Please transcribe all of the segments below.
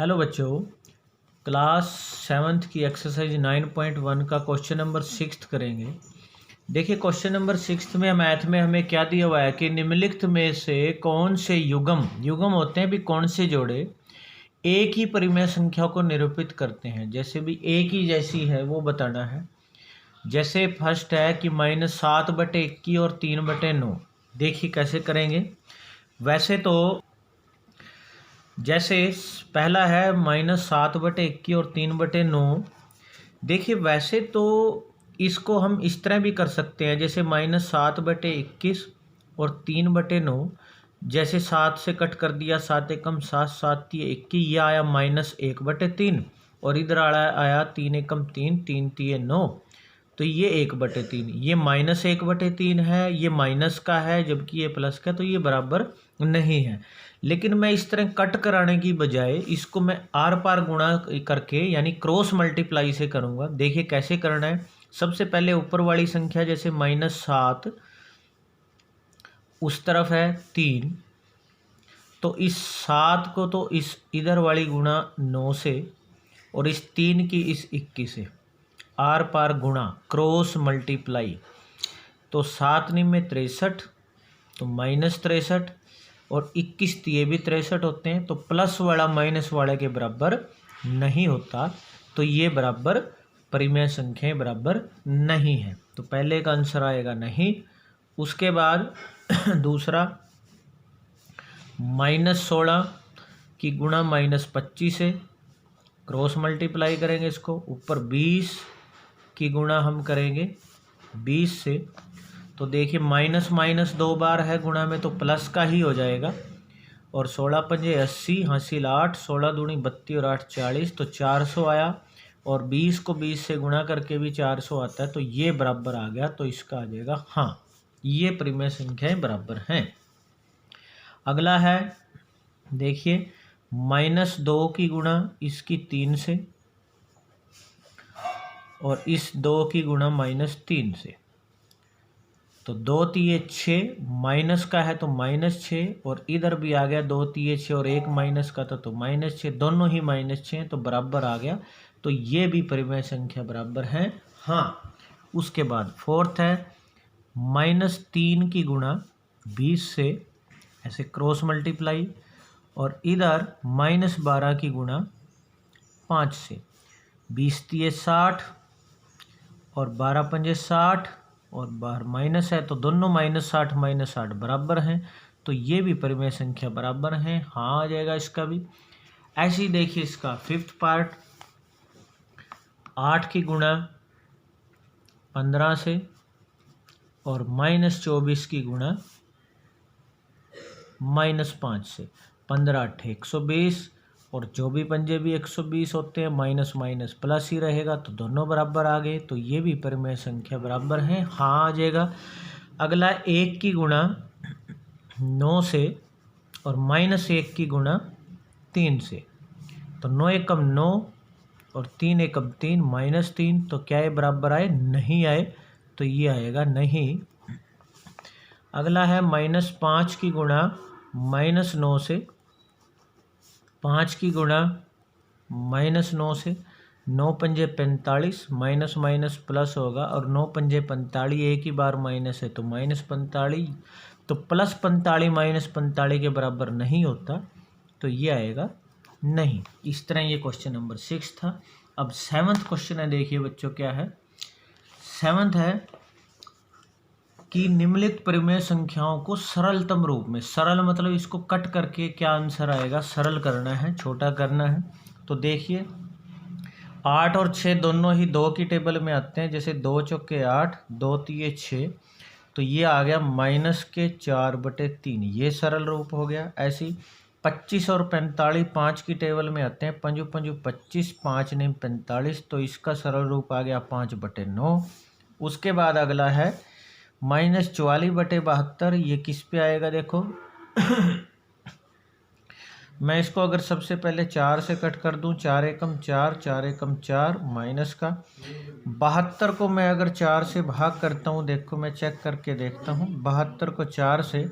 Hello बच्चों, class 7th की exercise 9.1 का क्वेश्चन नंबर 6 करेंगे। देखिए क्वेश्चन नंबर 6 में मैथ में हमें क्या दिया हुआ है कि निम्नलिखित में से कौन से युग्म होते हैं भी कौन से जोड़े एक ही परिमेय संख्या को निरूपित करते हैं। जैसे भी एक ही जैसी है वो बताना है। जैसे फर्स्ट है कि -7/21 और 3/9। देखिए कैसे करेंगे। वैसे तो जैसे पहला है -7/21 और 3/9। देखिए वैसे तो इसको हम इस तरह भी कर सकते हैं, जैसे -7/21 और 3/9। जैसे 7 से कट कर दिया, 7 एकम 7, 7 तिये 21, ये आया -1/3 और इधर आया 3 एकम 3, 3 तिये 9, तो ये 1/3। ये -1/3 है, ये माइनस का है जबकि ये प्लस का, तो ये बराबर नहीं है। लेकिन मैं इस तरह कट कराने की बजाय इसको मैं आर पार गुणा करके यानी क्रॉस मल्टीप्लाई से करूँगा। देखिए कैसे करना है। सबसे पहले ऊपर वाली संख्या जैसे -7 उस तरफ है 3, तो इस 7 को तो इस इधर वाली गुणा 9 से और इस 3 की इस 21 से आर पार गुणा क्रॉस मल्टीप्लाई। तो 7 9 में 63, तो -63 और 21 तिये भी 63 होते हैं, तो प्लस वाला माइनस वाले के बराबर नहीं होता, तो ये बराबर परिमेय संख्याएं बराबर नहीं है। तो पहले का आंसर आएगा नहीं। उसके बाद दूसरा -16 की गुणा -25 से क्रॉस मल्टीप्लाई करेंगे इसको। ऊपर 20 की गुणा हम करेंगे 20 से, तो देखिए माइनस माइनस 2 बार है गुणा में, तो प्लस का ही हो जाएगा। और 16 पंजे 80, हासिल 8, 16 दूनी 32 और 8 40, तो 400 आया। और 20 को 20 से गुणा करके भी 400 आता है, तो ये बराबर आ गया। तो इसका आ जाएगा हाँ, ये परिमेय संख्याएं बराबर हैं। अगला है देखिए -2 की गुणा इसकी 3 से और इस 2 की गुणा -3 से, तो 2 तिये 6, माइनस का है तो -6 और इधर भी आ गया 2 तिये 6 और एक माइनस का था तो -6, दोनों ही -6 तो बराबर आ गया। तो ये भी परिमेय संख्या बराबर है हाँ। उसके बाद फोर्थ है -3 की गुणा 20 से, ऐसे क्रॉस मल्टीप्लाई, और इधर -12 की गुणा 5 से। 20 तिये 60 और 12 पंजे 60 और बाहर माइनस है, तो दोनों -60 -60 बराबर हैं, तो ये भी परिमेय संख्या बराबर हैं हाँ, आ जाएगा इसका भी। ऐसे ही देखिए इसका फिफ्थ पार्ट 8 की गुणा 15 से और -24 की गुणा -5 से। 15 8 120 और जो भी पंजे भी 120 होते हैं, माइनस माइनस प्लस ही रहेगा, तो दोनों बराबर आ गए, तो ये भी परिमेय संख्या बराबर हैं हाँ, आ जाएगा। अगला 1 की गुणा 9 से और -1 की गुणा 3 से, तो 9 एकम 9 और 3 एकम 3 -3, तो क्या ये बराबर आए? नहीं आए, तो ये आएगा नहीं। अगला है -5 की गुणा -9 से, 5 की गुणा -9 से, 9 पंजे 45, माइनस माइनस प्लस होगा और 9 पंजे 45, एक ही बार माइनस है तो -45, तो +45 -45 के बराबर नहीं होता, तो ये आएगा नहीं। इस तरह ये क्वेश्चन नंबर 6 था। अब 7th क्वेश्चन है, देखिए बच्चों क्या है। 7th है कि निम्नलिखित परिमेय संख्याओं को सरलतम रूप में, सरल मतलब इसको कट करके क्या आंसर आएगा, सरल करना है, छोटा करना है। तो देखिए 8 और 6 दोनों ही 2 की टेबल में आते हैं, जैसे 2 चौके 8, 2 तिये 6, तो ये आ गया -4/3, ये सरल रूप हो गया। ऐसे 25 और 45 5 की टेबल में आते हैं, 5 5 25, 5 9 45, तो इसका सरल रूप आ गया 5/9। उसके बाद अगला है -44/72, ये किस पे आएगा देखो। मैं इसको अगर सबसे पहले 4 से कट कर दूं, 4 एकम 4, 4 एकम 4, माइनस का 72 को मैं अगर 4 से भाग करता हूं, देखो मैं चेक करके देखता हूं, 72 को 4 से,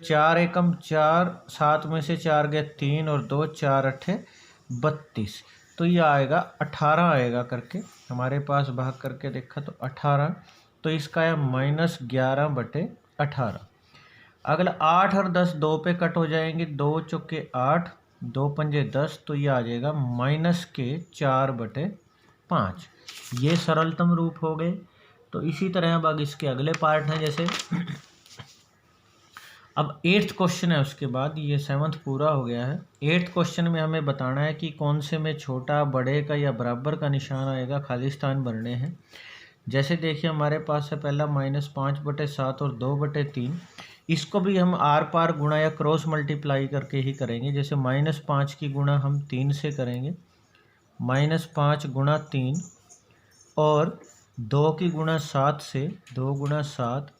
4 एकम 4, 7 में से 4 गए 3 और 2, 4 8 32, तो ये आएगा 18 आएगा करके हमारे पास भाग करके देखा तो 18, तो इसका है -11/18। अगला 8 और 10 2 पे कट हो जाएंगे, 2 चौके 8, 2 पंजे 10, तो ये आ जाएगा -4/5। ये सरलतम रूप हो गए। तो इसी तरह अब आगे इसके अगले पार्ट हैं, जैसे अब 8th क्वेश्चन है, उसके बाद ये 7th पूरा हो गया है। 8th क्वेश्चन में हमें बताना है कि कौन से में छोटा, बड़े का या बराबर का निशान आएगा, खाली स्थान भरने हैं। जैसे देखिए हमारे पास है पहला -5/7 और 2/3। इसको भी हम आर पार गुणा या क्रॉस मल्टीप्लाई करके ही करेंगे। जैसे -5 की गुणा हम 3 से करेंगे, -5 गुणा 3, और 2 की गुणा 7 से, 2 गुणा 7,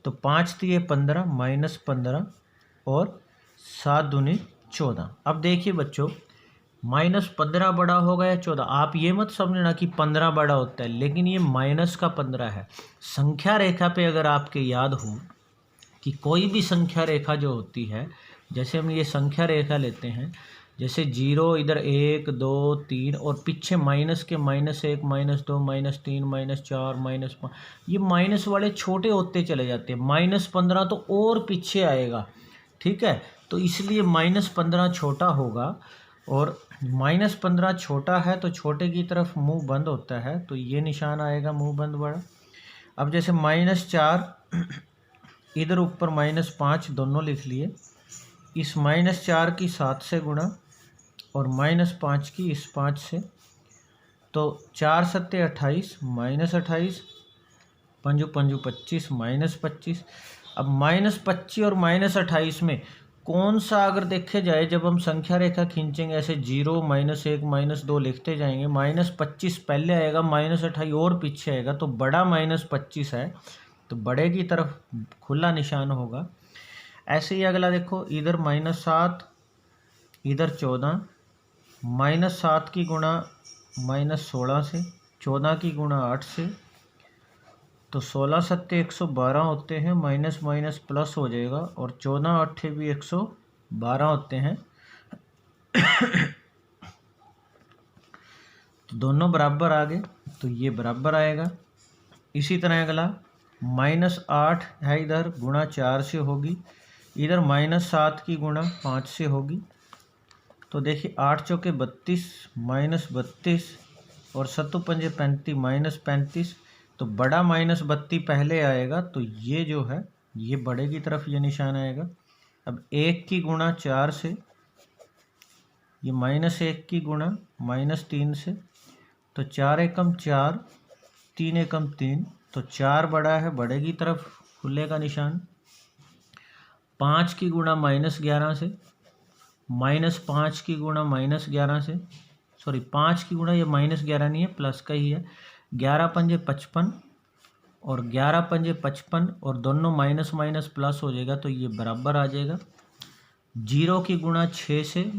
तो 5 3 15, -15, और 7 दूनी 14। अब देखिए बच्चों, -15 बड़ा होगा या 14, आप ये मत समझना कि 15 बड़ा होता है, लेकिन ये माइनस का 15 है। संख्या रेखा पे अगर आपके याद हो कि कोई भी संख्या रेखा जो होती है, जैसे हम ये संख्या रेखा लेते हैं, जैसे 0 इधर 1 2 3 और पीछे माइनस के -1 -2 -3 -4 -5, ये माइनस वाले छोटे होते चले जाते हैं। -15 तो और पीछे आएगा, ठीक है। तो इसलिए -15 छोटा होगा, और -15 छोटा है तो छोटे की तरफ मुंह बंद होता है, तो ये निशान आएगा मुंह बंद बड़ा। अब जैसे -4 इधर ऊपर -5 दोनों लिख लिए, इस -4 की 7 से गुणा और -5 की इस 5 से, तो 4 सत्ते 28, -28, 5 5 25, -25। अब -25 और -28 में कौन सा अगर देखे जाए, जब हम संख्या रेखा खींचेंगे ऐसे 0 -1 -2 लिखते जाएंगे, -25 पहले आएगा, -28 और पीछे आएगा, तो बड़ा -25 है, तो बड़े की तरफ खुला निशान होगा। ऐसे ही अगला देखो, इधर -7 इधर 14, -7 की गुणा -16 से, 14 की गुणा 8 से, तो 16 सत्ते 112 होते हैं, माइनस माइनस प्लस हो जाएगा, और 14 अट्ठे भी 112 होते हैं। तो दोनों बराबर आ गए, तो ये बराबर आएगा। इसी तरह अगला -8 है इधर, गुणा 4 से होगी, इधर -7 की गुणा 5 से होगी। तो देखिए 8 चौके 32, -32, और 7 पंजे 35, -35, तो बड़ा -32 पहले आएगा, तो ये जो है ये बड़े की तरफ ये निशान आएगा। अब 1 की गुणा 4 से, ये -1 की गुणा -3 से, तो 4 एकम 4, 3 एकम 3, तो 4 बड़ा है, बड़े की तरफ खुलेगा निशान। 5 की गुणा -11 से, -5 की गुणा -11 से, सॉरी 5 की गुणा, ये -11 नहीं है, प्लस का ही है। 11 पंजे 55, और 11 पंजे 55, और दोनों माइनस माइनस प्लस हो जाएगा, तो ये बराबर आ जाएगा। 0 की गुणा 6 से,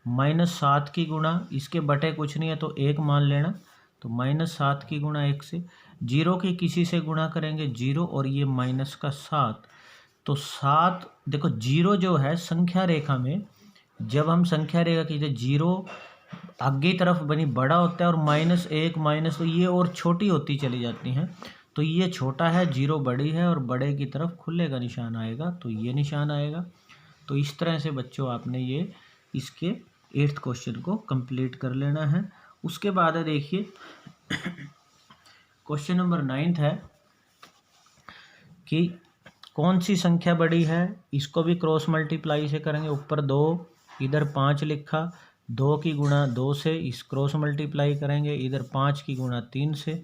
-7 की गुणा, इसके बटे कुछ नहीं है तो 1 मान लेना, तो -7 की गुणा 1 से, 0 की किसी से गुणा करेंगे 0, और ये माइनस का 7, तो 7 देखो 0 जो है संख्या रेखा में, जब हम संख्या रेखा खींचते 0 आगे तरफ बनी बड़ा होता है, और -1 माइनस, तो ये और छोटी होती चली जाती हैं, तो ये छोटा है, 0 बड़ी है, और बड़े की तरफ खुले का निशान आएगा, तो ये निशान आएगा। तो इस तरह से बच्चों आपने ये इसके 8th क्वेश्चन को कंप्लीट कर लेना है। उसके बाद है देखिए क्वेश्चन नंबर 9th है कि कौन सी संख्या बड़ी है, इसको भी क्रॉस मल्टीप्लाई से करेंगे। ऊपर 2 इधर 5 लिखा, 2 की गुणा 2 से इस क्रॉस मल्टीप्लाई करेंगे, इधर 5 की गुणा 3 से,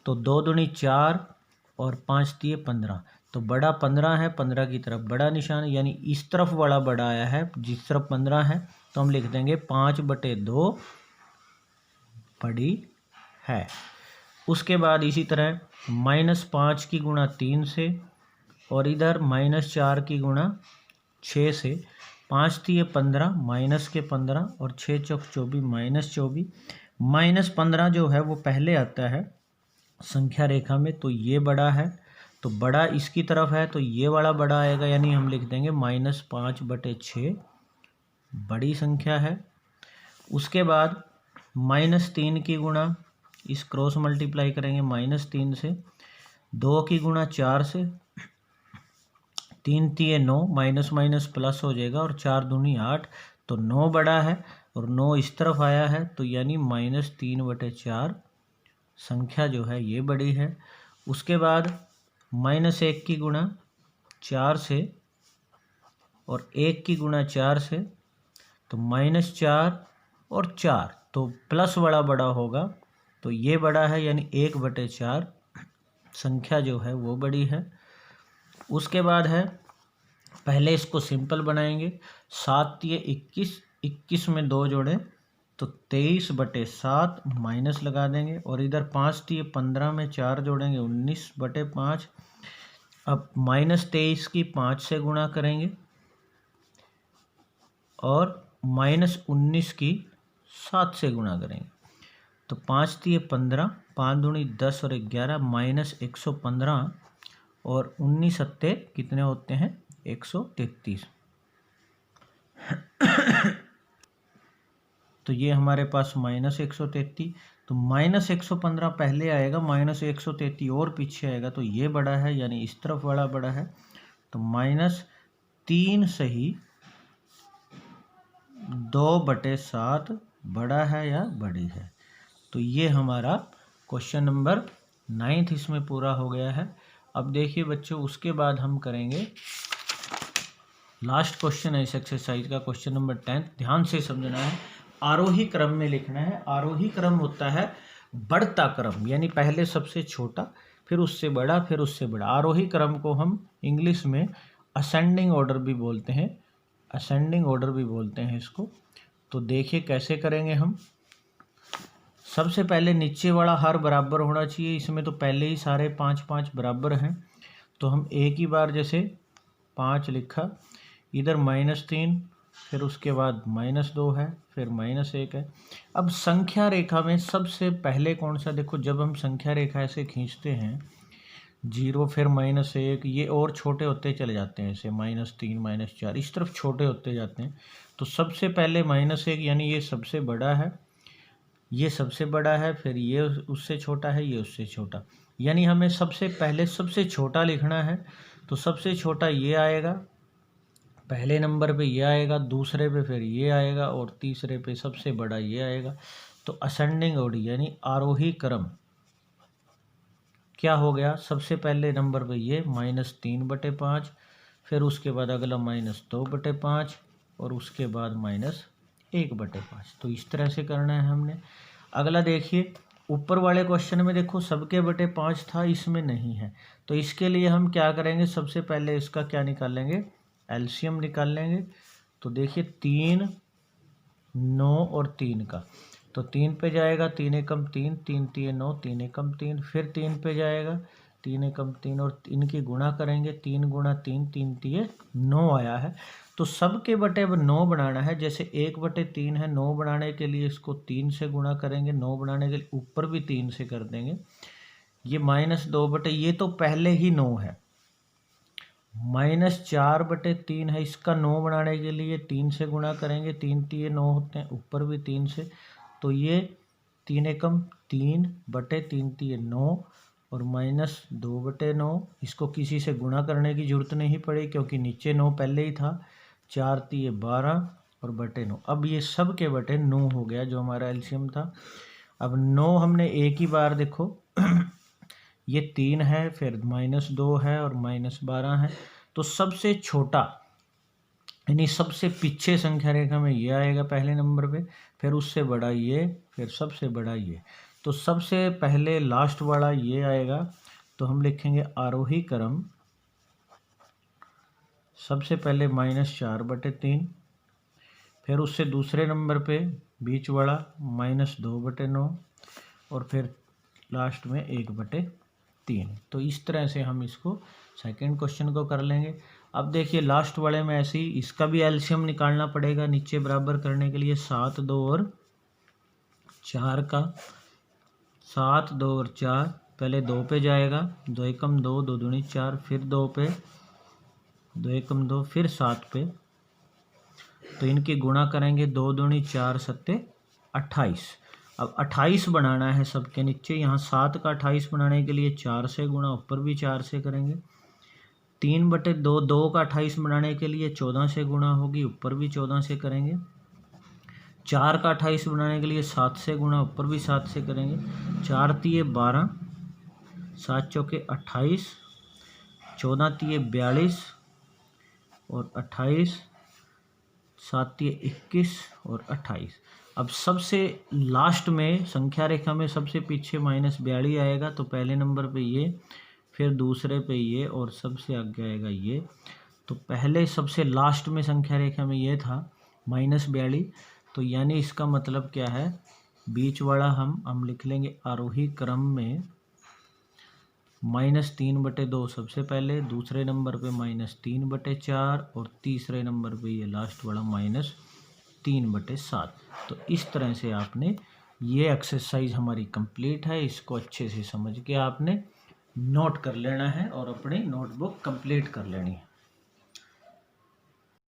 तो 2 दूनी 4, और 5 3 15, तो बड़ा 15 है, 15 की तरफ बड़ा निशान, यानी इस तरफ बड़ा बड़ा आया है, जिस तरफ 15 है, तो हम लिख देंगे 5/2 बड़ी है। उसके बाद इसी तरह -5 की गुणा 3 से, और इधर -4 की गुणा 6 से, 5 3 15, माइनस के 15, और 6 चौक 24, -24, -15 जो है वो पहले आता है संख्या रेखा में, तो ये बड़ा है, तो बड़ा इसकी तरफ है, तो ये वाला बड़ा आएगा, यानी हम लिख देंगे -5/6 बड़ी संख्या है। उसके बाद -3 की गुणा, इस क्रॉस मल्टीप्लाई करेंगे -3 से, 2 की गुणा 4 से, 3 तिये 9, माइनस माइनस प्लस हो जाएगा और 4 दूनी 8, तो 9 बड़ा है और 9 इस तरफ आया है, तो यानी -3/4 संख्या जो है ये बड़ी है। उसके बाद -1 की गुणा 4 से और 1 की गुणा 4 से, तो -4 और 4, तो प्लस वाला बड़ा होगा, तो ये बड़ा है, यानी 1/4 संख्या जो है वो बड़ी है। उसके बाद है, पहले इसको सिंपल बनाएंगे, 7 तिये 21, 21 में 2 जोड़ें तो 23/7 माइनस लगा देंगे, और इधर 5 तिये 15 में 4 जोड़ेंगे 19/5। अब -23 की 5 से गुणा करेंगे और -19 की 7 से गुणा करेंगे, तो 5 तिये 15, 5 दूनी 10 और 11, -115, और 19 सत्ते कितने होते हैं, 133। तो ये हमारे पास -133, तो -115 पहले आएगा, -133 और पीछे आएगा, तो ये बड़ा है, यानी इस तरफ वाला बड़ा है, तो -3 सही 2/7 बड़ा है या बड़ी है। तो ये हमारा क्वेश्चन नंबर 9 इसमें पूरा हो गया है। अब देखिए बच्चों, उसके बाद हम करेंगे लास्ट क्वेश्चन है इस एक्सरसाइज का, क्वेश्चन नंबर 10। ध्यान से समझना है, आरोही क्रम में लिखना है। आरोही क्रम होता है बढ़ता क्रम, यानी पहले सबसे छोटा, फिर उससे बड़ा, फिर उससे बड़ा। आरोही क्रम को हम इंग्लिश में असेंडिंग ऑर्डर भी बोलते हैं, असेंडिंग ऑर्डर भी बोलते हैं इसको। तो देखिए कैसे करेंगे हम। सबसे पहले नीचे वाला हर बराबर होना चाहिए, इसमें तो पहले ही सारे 5-5 बराबर हैं, तो हम एक ही बार जैसे 5 लिखा, इधर -3, फिर उसके बाद -2 है, फिर -1 है। अब संख्या रेखा में सबसे पहले कौन सा, देखो जब हम संख्या रेखा ऐसे खींचते हैं, 0 फिर -1, ये और छोटे होते चले जाते हैं, ऐसे -3 -4 इस तरफ छोटे होते जाते हैं। तो सबसे पहले -1, यानी ये सबसे बड़ा है, ये सबसे बड़ा है, फिर ये उससे छोटा है, ये उससे छोटा, यानी हमें सबसे पहले सबसे छोटा लिखना है। तो सबसे छोटा ये आएगा, पहले नंबर पे ये आएगा, दूसरे पे फिर ये आएगा, और तीसरे पे सबसे बड़ा ये आएगा। तो असेंडिंग ऑर्डर यानी आरोही क्रम क्या हो गया, सबसे पहले नंबर पे ये -3/5, फिर उसके बाद अगला -2/5, और उसके बाद -1/5। तो इस तरह से करना है हमने। अगला देखिए, ऊपर वाले क्वेश्चन में देखो सबके बटे 5 था, इसमें नहीं है, तो इसके लिए हम क्या करेंगे, सबसे पहले इसका क्या निकालेंगे, एलसीएम निकाल लेंगे। तो देखिए 3, 9 और 3 का, तो 3 पे जाएगा, 3 एकम 3, 3 तिये 9, 3 एकम 3, फिर 3 पे जाएगा, 3 एकम 3, और इनकी गुणा करेंगे, 3 गुणा 3, 3 तिये 9 आया है। तो सब के बटे अब 9 बनाना है, जैसे 1/3 है, 9 बनाने के लिए इसको 3 से गुणा करेंगे, 9 बनाने के लिए ऊपर भी 3 से कर देंगे। ये -2 ये तो पहले ही 9 है, -4/3 है, इसका 9 बनाने के लिए 3 से गुणा करेंगे, 3 तिये 9 होते हैं, ऊपर भी 3 से, तो ये 3 एकम 3/3 तिये 9, और -2/9, इसको किसी से गुणा करने की जरूरत नहीं पड़ी क्योंकि नीचे 9 पहले ही था, 4 तिये 12 और बटे 9। अब ये सब के बटे 9 हो गया जो हमारा एलसीएम था। अब 9 हमने एक ही बार देखो ये 3 है, फिर -2 है और -12 है, तो सबसे छोटा यानी सबसे पीछे संख्या रेखा में ये आएगा पहले नंबर पे, फिर उससे बड़ा ये, फिर सबसे बड़ा ये, तो सबसे पहले लास्ट वाला ये आएगा। तो हम लिखेंगे आरोही क्रम, सबसे पहले -4/3, फिर उससे दूसरे नंबर पे बीच वाला -2/9, और फिर लास्ट में 1/3। तो इस तरह से हम इसको सेकंड क्वेश्चन को कर लेंगे। अब देखिए लास्ट वाले में ऐसे ही इसका भी एलसीएम निकालना पड़ेगा नीचे बराबर करने के लिए, 7, 2 और 4 का, 7, 2 और 4, पहले 2 पे जाएगा, 2 एकम 2, 2 दूनी 4, फिर 2 पे, 2 एकम 2, फिर 7 पे, तो इनकी गुणा करेंगे, 2 दूनी 4 सत्ते 28। अब 28 बनाना है सबके नीचे, यहाँ 7 का 28 बनाने के लिए 4 से गुणा, ऊपर भी 4 से करेंगे। 3/2, 2 का 28 बनाने के लिए 14 से गुणा होगी, ऊपर भी 14 से करेंगे। 4 का 28 बनाने के लिए 7 से गुणा, ऊपर भी 7 से करेंगे। 4 तिये 12, 7 चौके 28, 14 तिये 42 और 28, 7 तिये 21 और 28। अब सबसे लास्ट में संख्या रेखा में सबसे पीछे -42 आएगा, तो पहले नंबर पे ये, फिर दूसरे पे ये और सबसे आगे आएगा ये। तो पहले सबसे लास्ट में संख्या रेखा में ये था -42, तो यानी इसका मतलब क्या है, बीच वाला हम लिख लेंगे आरोही क्रम में -3/2 सबसे पहले, दूसरे नंबर पे -3/4 और तीसरे नंबर पे ये लास्ट वाला -3/7। तो इस तरह से आपने ये एक्सरसाइज हमारी कंप्लीट है। इसको अच्छे से समझ के आपने नोट कर लेना है और अपनी नोटबुक कंप्लीट कर लेनी है।